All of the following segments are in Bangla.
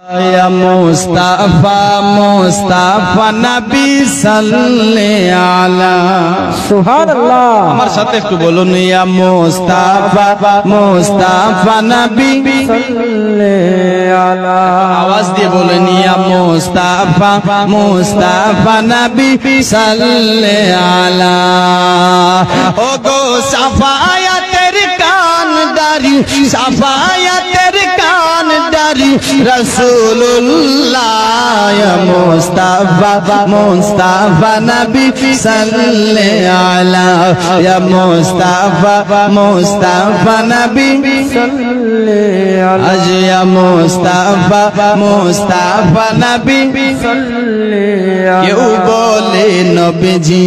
या मुस्ताफा मुस्ताफा नबी सल्ले आला सुभानअल्लाह আমার সাথে একটু বলুন या मुस्ताफा मुस्ताफा नबी सल्ले आला आवाज দিয়ে বলেন या मुस्ताफा मुस्ताफा नबी सल्ले आला ओ गो सफाया तेरी कानदारी सफाया तेरी कानदारी रसूलुल्लाह या मुस्ताफा मुस्ताफा नबी सल्ले आला या मुस्ताफा मुस्ताफा नबी सल्ले आला आज या मुस्ताफा मुस्ताफा नबी सल्ले आला क्यों बोले नबीजी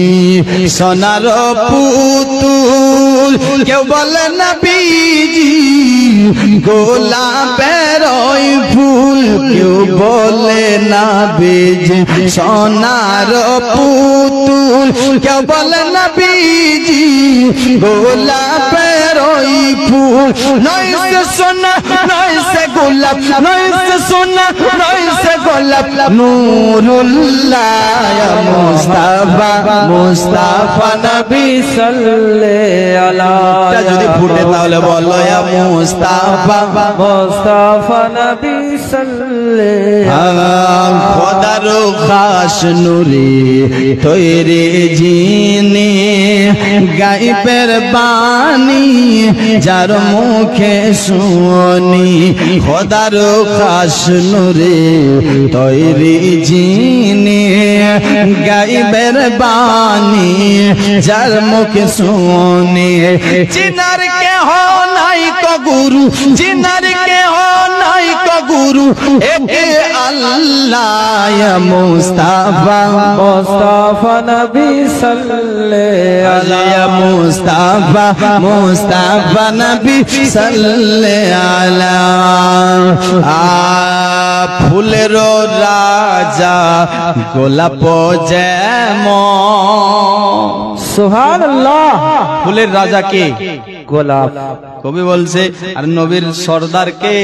सोनार पुतुल क्यों बोले नबीजी गोलापेर फूल क्यों बोले नबीजी सोनार पुतुल क्यों बोले नबीजी गोलापेर फूल नई से सोना नई से गोलाप नई से सोना नई से गोलाप नूरुल्लाह या मुस्ताफा मुस्ताफा नबी सल्ले आला যদি ফুটে তাহলে বলো या मुस्ताफा मुस्ताफा नबी सल्ले आला খোদার খাস নূরে তৈরি জিনি গায়বের বাণী যার মুখে শুনি খোদার খাস নূরে তৈরি জিনি গায়বের বাণী যার মুখে শুনি জিনার কে हो নাই কো গুরু জিনার কে हो নাই কো গুরু একে আল্লাহ ইয়া মুস্তাফা মুস্তাফা নবী সাল্লে আলা ইয়া মুস্তাফা মুস্তাফা নবী সাল্লে আলা ফুলের রাজা গোলাপ যেমন সুবহানাল্লাহ ফুলের রাজা কে গোলাপ কবি বলছে আর নবীর সর্দার কে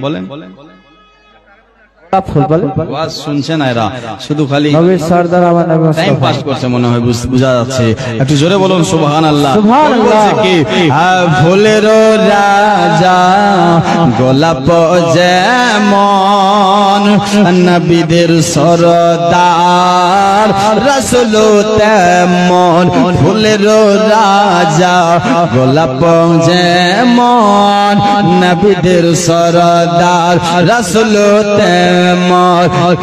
বলেন ফুল বলে ওয়াজ শুনছেন এরা শুধু খালি নবীর সর্দার আমার নবী টাইম পাস করছে মনে হয় বুঝা যাচ্ছে একটু জোরে বলুন সুবহানাল্লাহ সুবহানাল্লাহ কি ফুলের রাজা গোলাপ যেমন নবীদের সরদার রাসূল তেমন ফুলের রাজা গোলাপ যেমন নবীদের সরদার রাসূল তেমন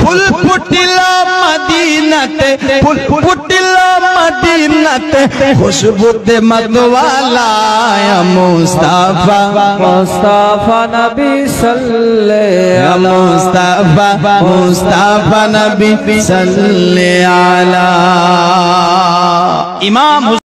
ফুল ফুটিল মদিনাতে ফুল ফুটিল মদিনাতে খুশবুতে মতওয়ালা ইয়া মুস্তাফা মুস্তাফা নবী সাল্লে আলা মুস্তাফা মুস্তাফা নবী সাল্লে আলা ইমাম